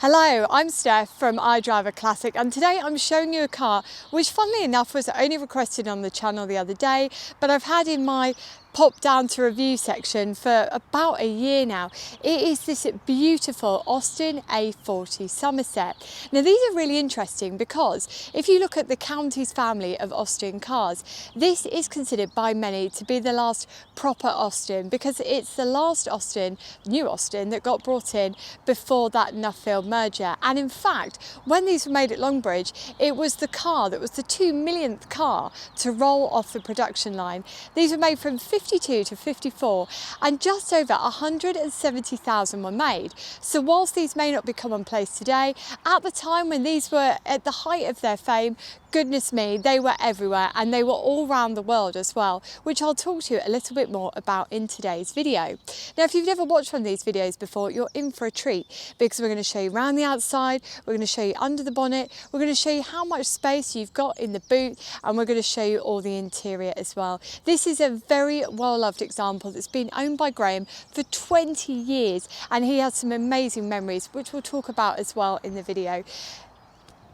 Hello, I'm Steph from iDriver Classic, and today I'm showing you a car which funnily enough was only requested on the channel the other day, but I've had in my pop down to review section for about a year now. It is this beautiful Austin A40 Somerset. Now these are really interesting because if you look at the county's family of Austin cars, this is considered by many to be the last proper Austin because it's the last Austin, new Austin, that got brought in before that Nuffield merger. And in fact, when these were made at Longbridge, it was the car that was the 2 millionth car to roll off the production line. These were made from 52 to 54 and just over 170,000 were made. So whilst these may not be commonplace today, at the time when these were at the height of their fame, goodness me, they were everywhere and they were all around the world as well, which I'll talk to you a little bit more about in today's video. Now, if you've never watched one of these videos before, you're in for a treat because we're going to show you around the outside, we're going to show you under the bonnet, we're going to show you how much space you've got in the boot, and we're going to show you all the interior as well. This is a very well-loved example that's been owned by Graham for 20 years, and he has some amazing memories, which we'll talk about as well in the video.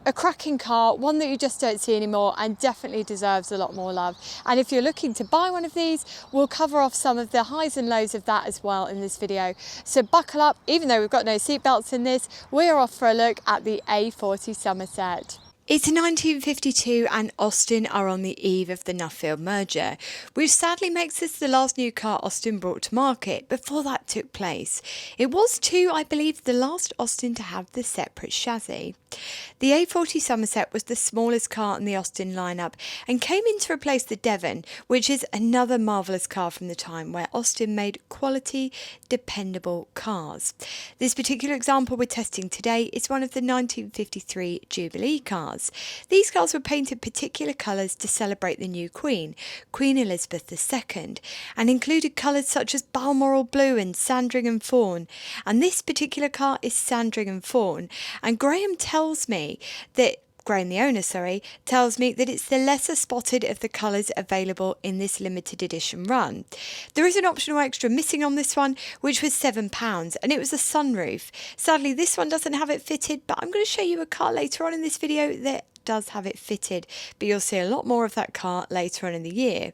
A cracking car, one that you just don't see anymore and definitely deserves a lot more love. And if you're looking to buy one of these, we'll cover off some of the highs and lows of that as well in this video. So buckle up, even though we've got no seat belts in this, we're off for a look at the A40 Somerset. It's 1952 and Austin are on the eve of the Nuffield merger, which sadly makes this the last new car Austin brought to market before that took place. It was too, I believe, the last Austin to have the separate chassis. The A40 Somerset was the smallest car in the Austin lineup and came in to replace the Devon, which is another marvellous car from the time where Austin made quality, dependable cars. This particular example we're testing today is one of the 1953 Jubilee cars. These cars were painted particular colours to celebrate the new Queen, Queen Elizabeth II, and included colours such as Balmoral blue and Sandringham Fawn. And this particular car is Sandringham Fawn, and Graham the owner, tells me that it's the lesser spotted of the colours available in this limited edition run. There is an optional extra missing on this one, which was £7, and it was a sunroof. Sadly, this one doesn't have it fitted, but I'm going to show you a car later on in this video that does have it fitted, but you'll see a lot more of that car later on in the year.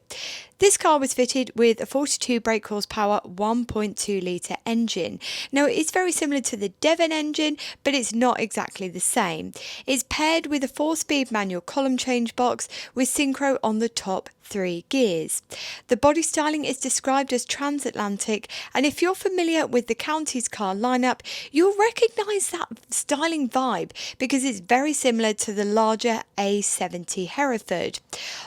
This car was fitted with a 42 brake horsepower 1.2 litre engine. Now it's very similar to the Devon engine, but it's not exactly the same. It's paired with a 4-speed manual column change box with synchro on the top 3 gears. The body styling is described as transatlantic, and if you're familiar with the county's car lineup, you'll recognise that styling vibe because it's very similar to the larger A70 Hereford.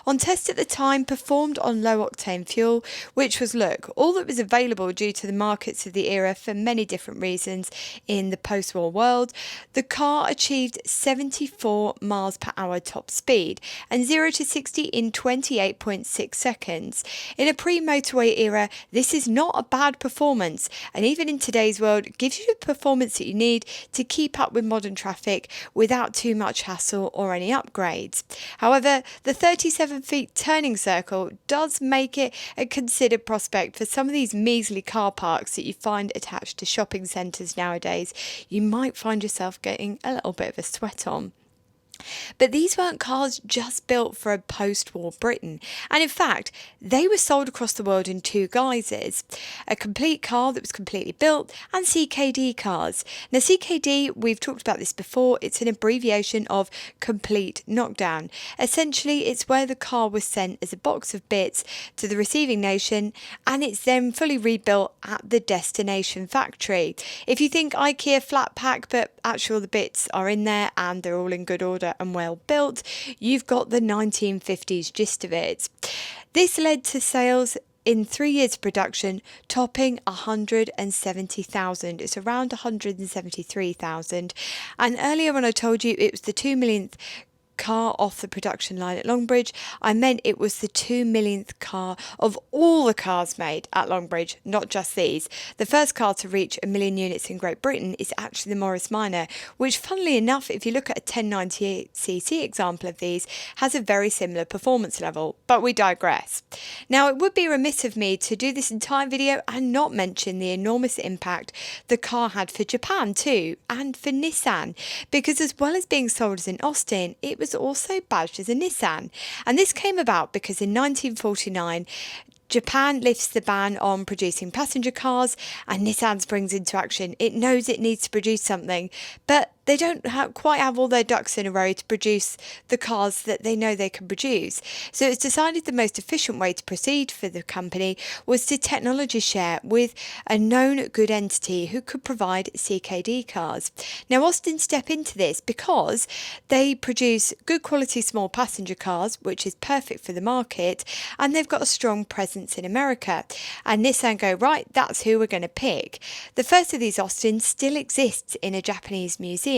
On test at the time, performed on low octane fuel, which was all that was available due to the markets of the era for many different reasons in the post-war world. The car achieved 74 miles per hour top speed and 0 to 60 in 28.6 seconds. In a pre-motorway era, this is not a bad performance, and even in today's world, gives you the performance that you need to keep up with modern traffic without too much hassle or any upgrades. However, the 37 feet turning circle does make it a considered prospect for some of these measly car parks that you find attached to shopping centres nowadays. You might find yourself getting a little bit of a sweat on. But these weren't cars just built for a post-war Britain, and in fact they were sold across the world in 2 guises: a complete car that was completely built and CKD cars. Now CKD, we've talked about this before, it's an abbreviation of complete knockdown. Essentially it's where the car was sent as a box of bits to the receiving nation and it's then fully rebuilt at the destination factory. If you think IKEA flat pack but actually all the bits are in there and they're all in good order and well built, you've got the 1950s gist of it. This led to sales in 3 years of production topping 170,000. It's around 173,000. And earlier when I told you it was the 2 millionth car off the production line at Longbridge, I meant it was the 2 millionth car of all the cars made at Longbridge, not just these. The first car to reach 1 million units in Great Britain is actually the Morris Minor, which funnily enough, if you look at a 1098cc example of these, has a very similar performance level, but we digress. Now, it would be remiss of me to do this entire video and not mention the enormous impact the car had for Japan too, and for Nissan, because as well as being sold as an Austin, it was also badged as a Nissan. And this came about because in 1949, Japan lifts the ban on producing passenger cars, and Nissan springs into action. It knows it needs to produce something, but they don't quite have all their ducks in a row to produce the cars that they know they can produce. So it's decided the most efficient way to proceed for the company was to technology share with a known good entity who could provide CKD cars. Now, Austin step into this because they produce good quality small passenger cars, which is perfect for the market, and they've got a strong presence in America. And Nissan go, right, that's who we're going to pick. The first of these Austins still exists in a Japanese museum,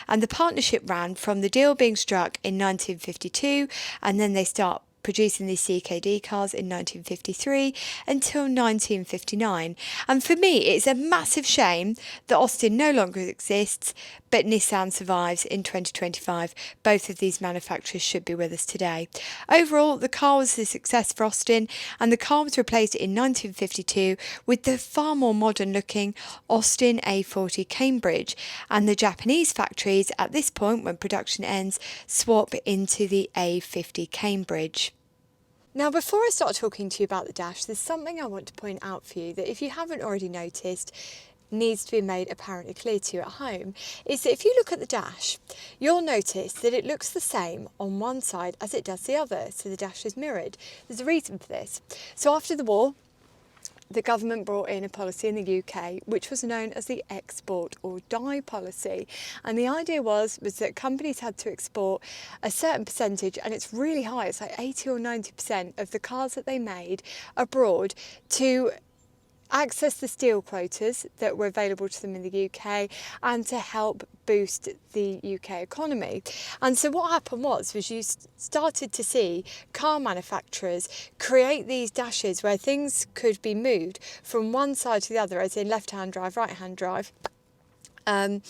and the partnership ran from the deal being struck in 1952, and then they start producing these CKD cars in 1953 until 1959. And for me, it's a massive shame that Austin no longer exists, but Nissan survives in 2025. Both of these manufacturers should be with us today. Overall, the car was a success for Austin, and the car was replaced in 1952 with the far more modern looking Austin A40 Cambridge, and the Japanese factories at this point, when production ends, swap into the A50 Cambridge. Now, before I start talking to you about the dash, there's something I want to point out for you that if you haven't already noticed, needs to be made apparently clear to you at home, is that if you look at the dash, you'll notice that it looks the same on one side as it does the other, so the dash is mirrored. There's a reason for this. So after the war, the government brought in a policy in the UK which was known as the export or die policy, and the idea was that companies had to export a certain percentage, and it's really high, it's like 80 or 90% of the cars that they made abroad to access the steel quotas that were available to them in the UK and to help boost the UK economy. And so what happened was you started to see car manufacturers create these dashes where things could be moved from one side to the other, as in left-hand drive, right-hand drive. And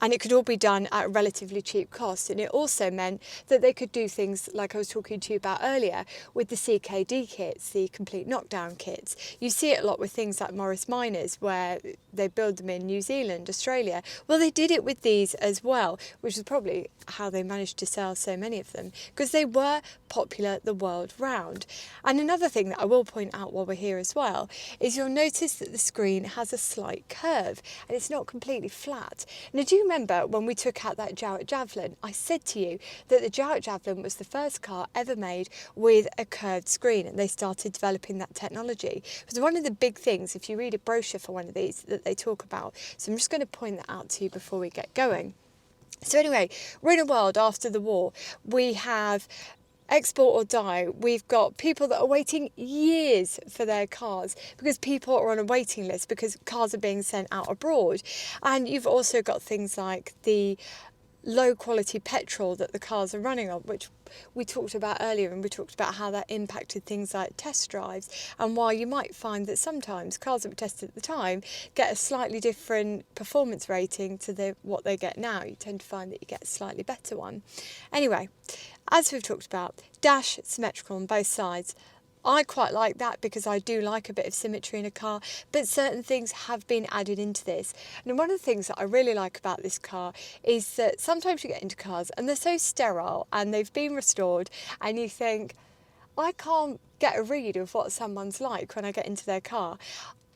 it could all be done at a relatively cheap cost, and it also meant that they could do things like I was talking to you about earlier with the CKD kits, the complete knockdown kits. You see it a lot with things like Morris Minors, where they build them in New Zealand, Australia. Well, they did it with these as well, which is probably how they managed to sell so many of them, because they were popular the world round. And another thing that I will point out while we're here as well is you'll notice that the screen has a slight curve and it's not completely flat. Now, do you remember when we took out that Jowett Javelin, I said to you that the Jowett Javelin was the first car ever made with a curved screen, and they started developing that technology. It was one of the big things, if you read a brochure for one of these, that they talk about. So I'm just going to point that out to you before we get going. So anyway, we're in a world after the war. We have export or die. We've got people that are waiting years for their cars because people are on a waiting list because cars are being sent out abroad. And you've also got things like the low quality petrol that the cars are running on, which we talked about earlier, and we talked about how that impacted things like test drives, and why you might find that sometimes cars that were tested at the time get a slightly different performance rating to what they get now. You tend to find that you get a slightly better one. Anyway, as we've talked about, dash symmetrical on both sides. I quite like that because I do like a bit of symmetry in a car, but certain things have been added into this. And one of the things that I really like about this car is that sometimes you get into cars and they're so sterile and they've been restored and you think, I can't get a read of what someone's like when I get into their car.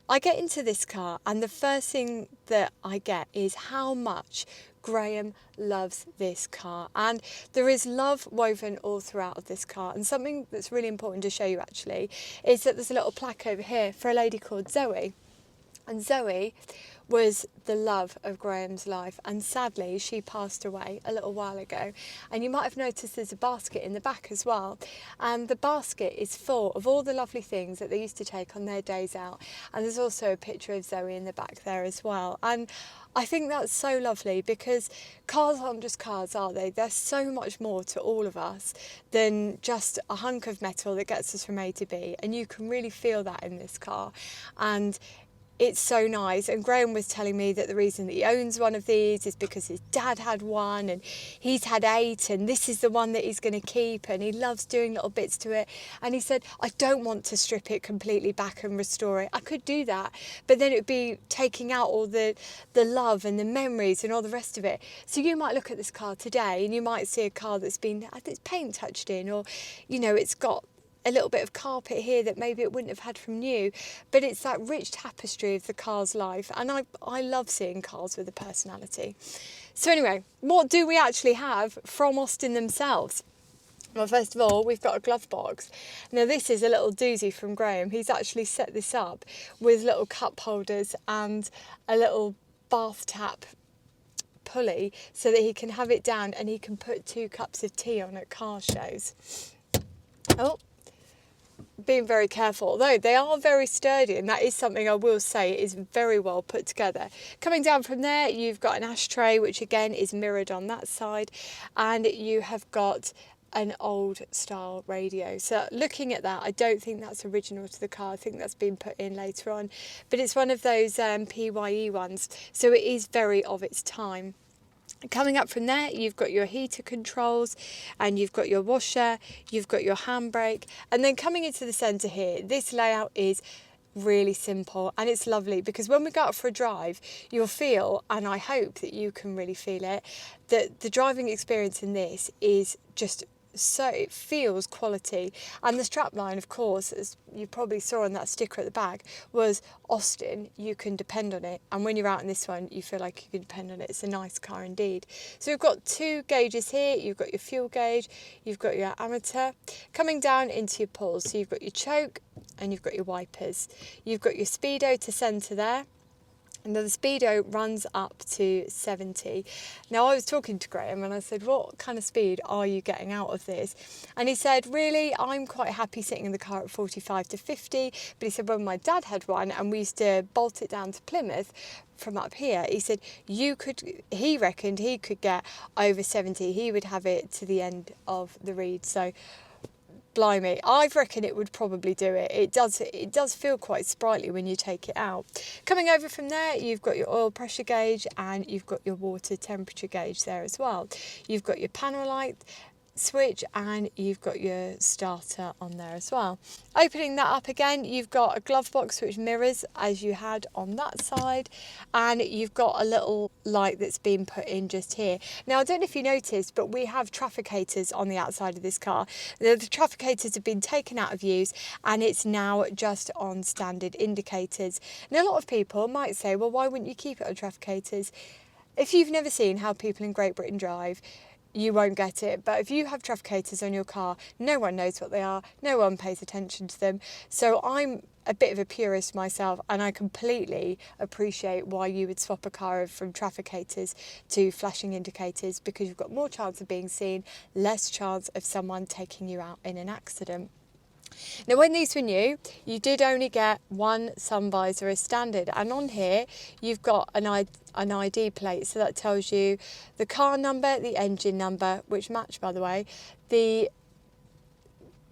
I get into this car and the first thing that I get is how much Graham loves this car, and there is love woven all throughout of this car. And something that's really important to show you actually is that there's a little plaque over here for a lady called Zoe, and Zoe was the love of Graham's life, and sadly she passed away a little while ago. And you might have noticed there's a basket in the back as well, and the basket is full of all the lovely things that they used to take on their days out, and there's also a picture of Zoe in the back there as well. And I think that's so lovely, because cars aren't just cars, are they? They're so much more to all of us than just a hunk of metal that gets us from A to B, and you can really feel that in this car. And it's so nice. And Graham was telling me that the reason that he owns one of these is because his dad had one and he's had 8, and this is the one that he's going to keep, and he loves doing little bits to it. And he said, I don't want to strip it completely back and restore it. I could do that, but then it would be taking out all the love and the memories and all the rest of it. So you might look at this car today and you might see a car that's been, it's paint touched in, or, you know, it's got a little bit of carpet here that maybe it wouldn't have had from new, but it's that rich tapestry of the car's life. And I love seeing cars with a personality. So anyway, what do we actually have from Austin themselves? Well, first of all, we've got a glove box. Now this is a little doozy from Graham. He's actually set this up with little cup holders and a little bath tap pulley so that he can have it down and he can put 2 cups of tea on at car shows. Oh, being very careful, although they are very sturdy, and that is something I will say is very well put together. Coming down from there, you've got an ashtray, which again is mirrored on that side, and you have got an old style radio. So looking at that, I don't think that's original to the car. I think that's been put in later on, but it's one of those PYE ones, so it is very of its time. Coming up from there, you've got your heater controls, and you've got your washer, you've got your handbrake, and then coming into the centre here, this layout is really simple, and it's lovely because when we go out for a drive, you'll feel, and I hope that you can really feel it, that the driving experience in this is just so, it feels quality. And the strapline, of course, as you probably saw on that sticker at the back, was Austin, you can depend on it. And when you're out in this one, you feel like you can depend on it. It's a nice car indeed. So we've got 2 gauges here. You've got your fuel gauge, you've got your ammeter. Coming down into your pulls, so you've got your choke and you've got your wipers. You've got your speedo to centre there. And the speedo runs up to 70. Now I was talking to Graham and I said, what kind of speed are you getting out of this? And he said, really, I'm quite happy sitting in the car at 45 to 50. But he said, when my dad had one and we used to bolt it down to Plymouth from up here, he said he reckoned he could get over 70. He would have it to the end of the read. So blimey, I reckon it would probably do it. It does feel quite sprightly when you take it out. Coming over from there, you've got your oil pressure gauge and you've got your water temperature gauge there as well. You've got your panel light switch and you've got your starter on there as well. Opening that up again, you've got a glove box which mirrors as you had on that side, and you've got a little light that's been put in just here. Now I don't know if you noticed, but we have trafficators on the outside of this car. The trafficators have been taken out of use and it's now just on standard indicators. Now a lot of people might say, well, why wouldn't you keep it on trafficators? If you've never seen how people in Great Britain drive, you won't get it. But if you have trafficators on your car, no one knows what they are, no one pays attention to them. So I'm a bit of a purist myself, and I completely appreciate why you would swap a car from trafficators to flashing indicators, because you've got more chance of being seen, less chance of someone taking you out in an accident. Now when these were new, you did only get one sun visor as standard, and on here you've got an ID plate, so that tells you the car number, the engine number, which match by the way, the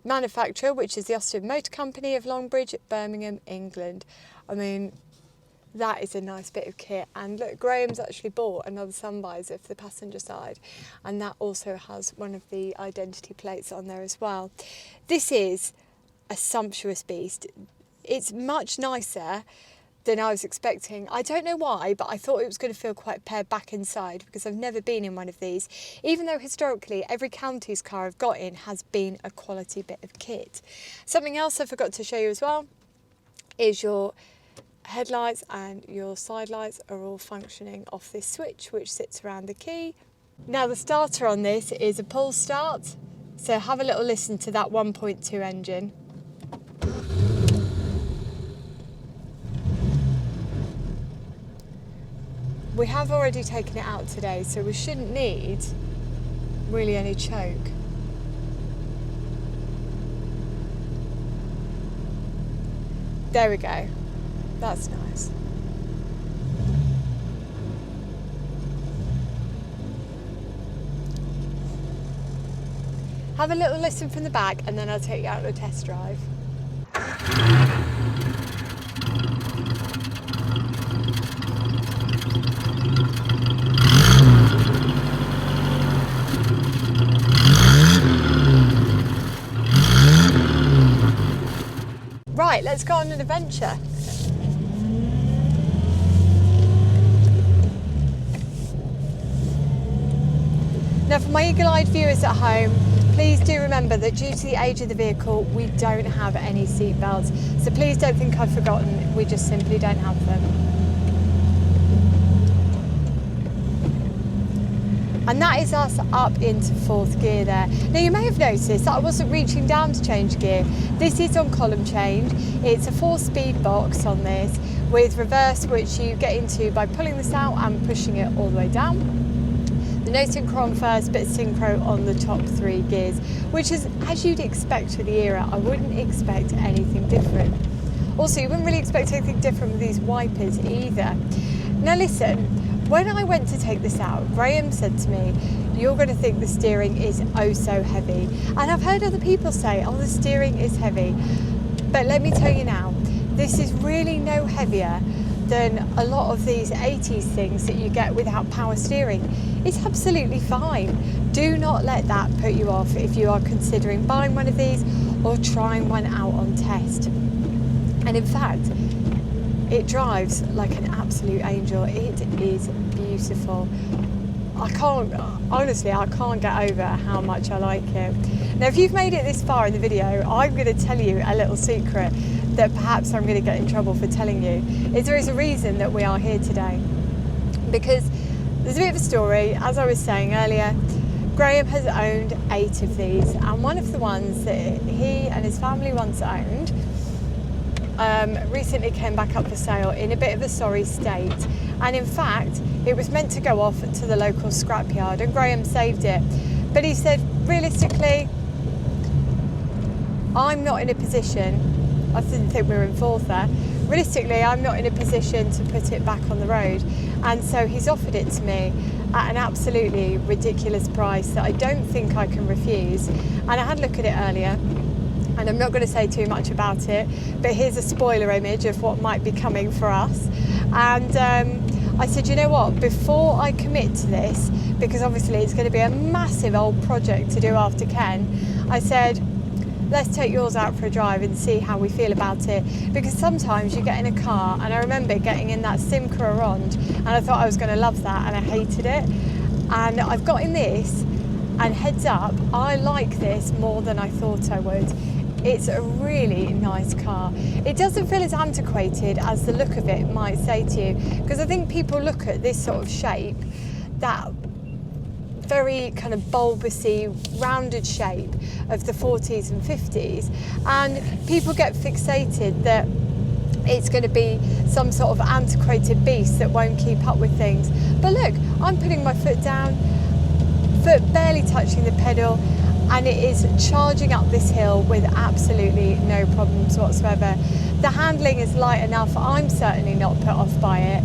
manufacturer, which is the Austin Motor Company of Longbridge, Birmingham, England. I mean, that is a nice bit of kit. And look, Graham's actually bought another sun visor for the passenger side, and that also has one of the identity plates on there as well. This is a sumptuous beast. It's much nicer than I was expecting. I don't know why, but I thought it was going to feel quite pared back inside because I've never been in one of these, even though historically every county's car I've got in has been a quality bit of kit. Something else I forgot to show you as well is your headlights and your side lights are all functioning off this switch which sits around the key. Now the starter on this is a pull start, so have a little listen to that 1.2 engine. We have already taken it out today, so we shouldn't need really any choke. There we go. That's nice. Have a little listen from the back and then I'll take you out on a test drive. Right, let's go on an adventure. Now, for my eagle-eyed viewers at home, please do remember that due to the age of the vehicle, we don't have any seat belts. So please don't think I've forgotten, we just simply don't have them. And that is us up into 4th gear there. Now you may have noticed that I wasn't reaching down to change gear. This is on column change. It's a 4-speed box on this with reverse, which you get into by pulling this out and pushing it all the way down. The no synchro on first, but synchro on the top 3 gears, which is as you'd expect for the era. I wouldn't expect anything different. Also, you wouldn't really expect anything different with these wipers either. Now listen, when I went to take this out, Graham said to me, you're going to think the steering is oh so heavy. And I've heard other people say, oh, the steering is heavy. But let me tell you now, this is really no heavier than a lot of these 80s things that you get without power steering. It's absolutely fine. Do not let that put you off if you are considering buying one of these or trying one out on test. And in fact, it drives like an absolute angel. It is beautiful. I can't get over how much I like it. Now, if you've made it this far in the video, I'm going to tell you a little secret that perhaps I'm going to get in trouble for telling you. There is a reason that we are here today. Because there's a bit of a story. As I was saying earlier, Graham has owned 8 of these, and one of the ones that he and his family once owned recently came back up for sale in a bit of a sorry state, and in fact it was meant to go off to the local scrapyard and Graham saved it, but he said realistically I'm not in a position, I didn't think we were in 4th there, realistically I'm not in a position to put it back on the road, and so he's offered it to me at an absolutely ridiculous price that I don't think I can refuse. And I had a look at it earlier, and I'm not going to say too much about it, but here's a spoiler image of what might be coming for us. And I said, you know what, before I commit to this, because obviously it's going to be a massive old project to do after Ken, I said, let's take yours out for a drive and see how we feel about it. Because sometimes you get in a car, and I remember getting in that Simca Ronde, and I thought I was going to love that, and I hated it. And I've got in this, and heads up, I like this more than I thought I would. It's a really nice car. It doesn't feel as antiquated as the look of it might say to you, because I think people look at this sort of shape, that very kind of bulbousy, rounded shape of the 40s and 50s, and people get fixated that it's going to be some sort of antiquated beast that won't keep up with things. But look, I'm putting my foot down, foot barely touching the pedal, and it is charging up this hill with absolutely no problems whatsoever. The handling is light enough, I'm certainly not put off by it.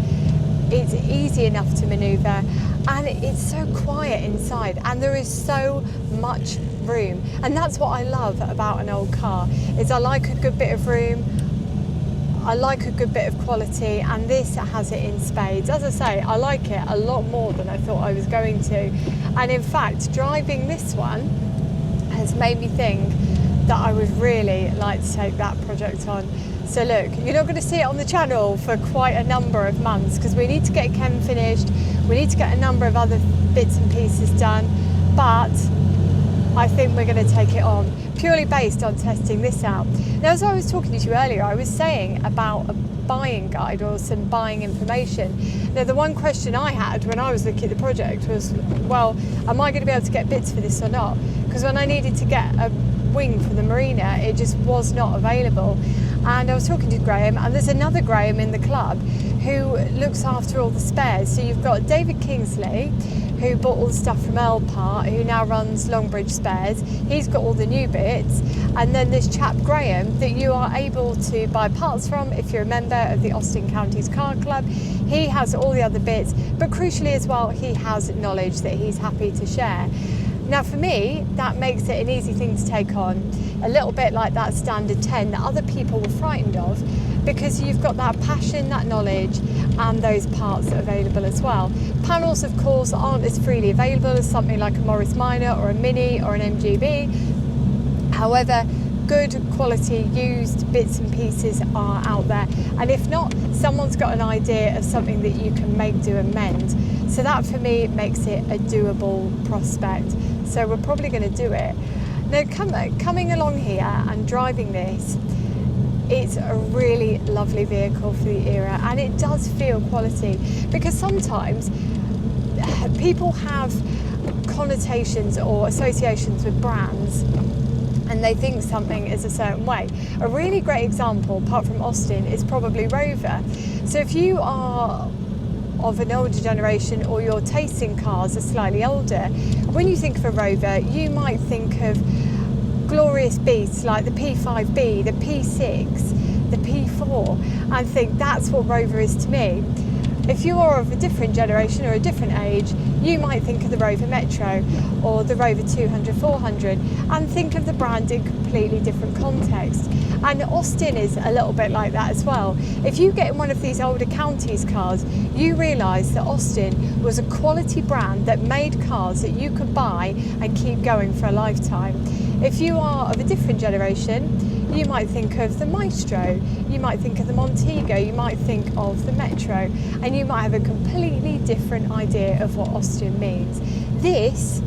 It's easy enough to manoeuvre, and it's so quiet inside, and there is so much room. And that's what I love about an old car, is I like a good bit of room, I like a good bit of quality, and this has it in spades. As I say, I like it a lot more than I thought I was going to. And in fact, driving this one has made me think that I would really like to take that project on. So look, you're not going to see it on the channel for quite a number of months, because we need to get Ken finished, we need to get a number of other bits and pieces done, but I think we're going to take it on purely based on testing this out. Now, as I was talking to you earlier, I was saying about a buying guide or some buying information. Now, the one question I had when I was looking at the project was, well, am I going to be able to get bits for this or not? Because when I needed to get a wing for the Marina, it just was not available. And I was talking to Graham, and there's another Graham in the club who looks after all the spares. So you've got David Kingsley, who bought all the stuff from Elpart, who now runs Longbridge Spares. He's got all the new bits. And then this chap Graham that you are able to buy parts from if you're a member of the Austin Counties Car Club. He has all the other bits, but crucially as well, he has knowledge that he's happy to share. Now for me, that makes it an easy thing to take on, a little bit like that standard 10 that other people were frightened of, because you've got that passion, that knowledge, and those parts available as well. Panels, of course, aren't as freely available as something like a Morris Minor or a Mini or an MGB. However, good quality used bits and pieces are out there, and if not, someone's got an idea of something that you can make, do and mend. So that for me makes it a doable prospect. So we're probably going to do it. Now coming along here and driving this, it's a really lovely vehicle for the era, and it does feel quality, because sometimes people have connotations or associations with brands and they think something is a certain way. A really great example, apart from Austin, is probably Rover. So if you are of an older generation, or your taste in cars are slightly older, when you think of a Rover, you might think of glorious beasts like the P5B, the P6, the P4, and think that's what Rover is to me. If you are of a different generation or a different age, you might think of the Rover Metro or the Rover 200, 400, and think of the brand in completely different context. And Austin is a little bit like that as well. If you get in one of these older counties cars, you realise that Austin was a quality brand that made cars that you could buy and keep going for a lifetime. If you are of a different generation, you might think of the Maestro, you might think of the Montego, you might think of the Metro, and you might have a completely different idea of what Austin means. This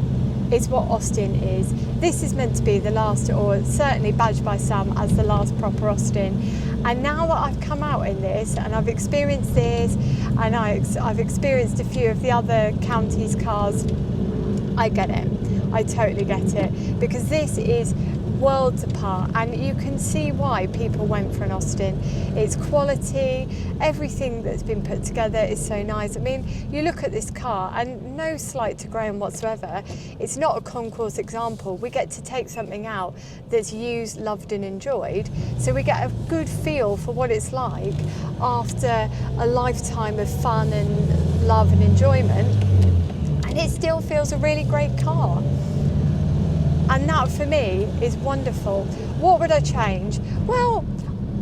is what Austin is. This is meant to be the last, or certainly badged by some as the last proper Austin. And now that I've come out in this, and I've experienced this, and I've experienced a few of the other counties cars, I get it. I totally get it, because this is worlds apart, and you can see why people went for an Austin. It's quality, everything that's been put together is so nice. I mean, you look at this car, and no slight to Graham whatsoever, it's not a concours example. We get to take something out that's used, loved and enjoyed, so we get a good feel for what it's like after a lifetime of fun and love and enjoyment, and it still feels a really great car. And that for me is wonderful. What would I change? Well,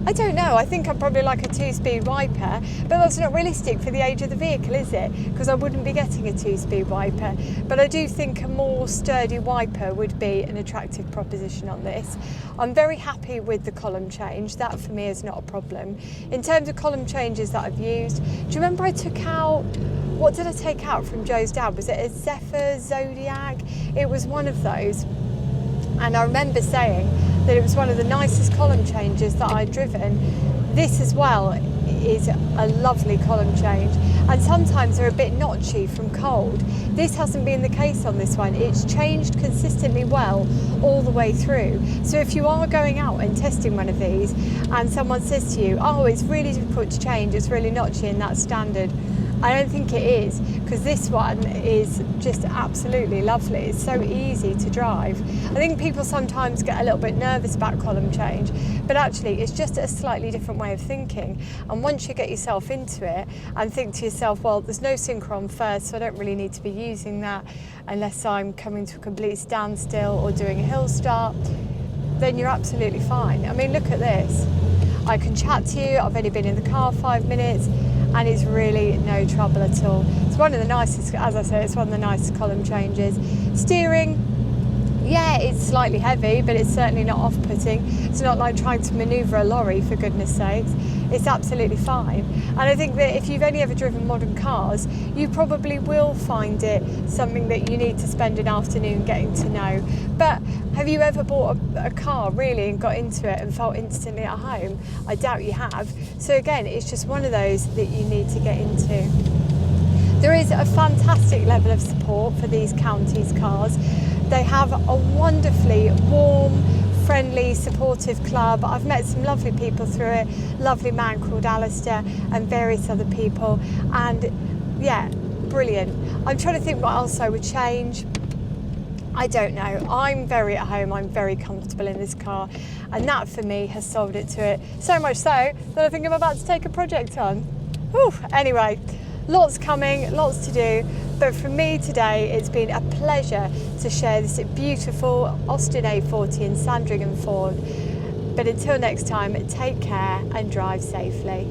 I don't know. I think I'd probably like a 2-speed wiper, but that's not realistic for the age of the vehicle, is it? Because I wouldn't be getting a 2-speed wiper. But I do think a more sturdy wiper would be an attractive proposition on this. I'm very happy with the column change. That for me is not a problem. In terms of column changes that I've used, do you remember I took out, what did I take out from Joe's dad? Was it a Zephyr Zodiac? It was one of those. And I remember saying that it was one of the nicest column changes that I'd driven. This as well is a lovely column change, and sometimes they're a bit notchy from cold. This hasn't been the case on this one. It's changed consistently well all the way through. So if you are going out and testing one of these and someone says to you, oh, it's really difficult to change, it's really notchy and that's standard, I don't think it is, because this one is just absolutely lovely. It's so easy to drive. I think people sometimes get a little bit nervous about column change, but actually it's just a slightly different way of thinking. And once you get yourself into it and think to yourself, well, there's no synchron first, so I don't really need to be using that unless I'm coming to a complete standstill or doing a hill start, then you're absolutely fine. I mean, look at this. I can chat to you, I've only been in the car 5 minutes, and it's really no trouble at all. It's one of the nicest, as I said, it's one of the nicest column changes. Steering, yeah, it's slightly heavy, but it's certainly not off-putting. It's not like trying to manoeuvre a lorry, for goodness sakes. It's absolutely fine. And I think that if you've only ever driven modern cars, you probably will find it something that you need to spend an afternoon getting to know. But have you ever bought a car really and got into it and felt instantly at home? I doubt you have. So again, it's just one of those that you need to get into. There is a fantastic level of support for these counties cars. They have a wonderfully warm, friendly, supportive club. I've met some lovely people through it, lovely man called Alistair and various other people, and yeah, brilliant. I'm trying to think what else I would change. I don't know. I'm very at home, I'm very comfortable in this car, and that for me has solved it to it. So much so that I think I'm about to take a project on. Whew. Anyway, Lots coming, lots to do, but for me today it's been a pleasure to share this beautiful Austin A40 and Sandringham Fawn. But until next time, take care and drive safely.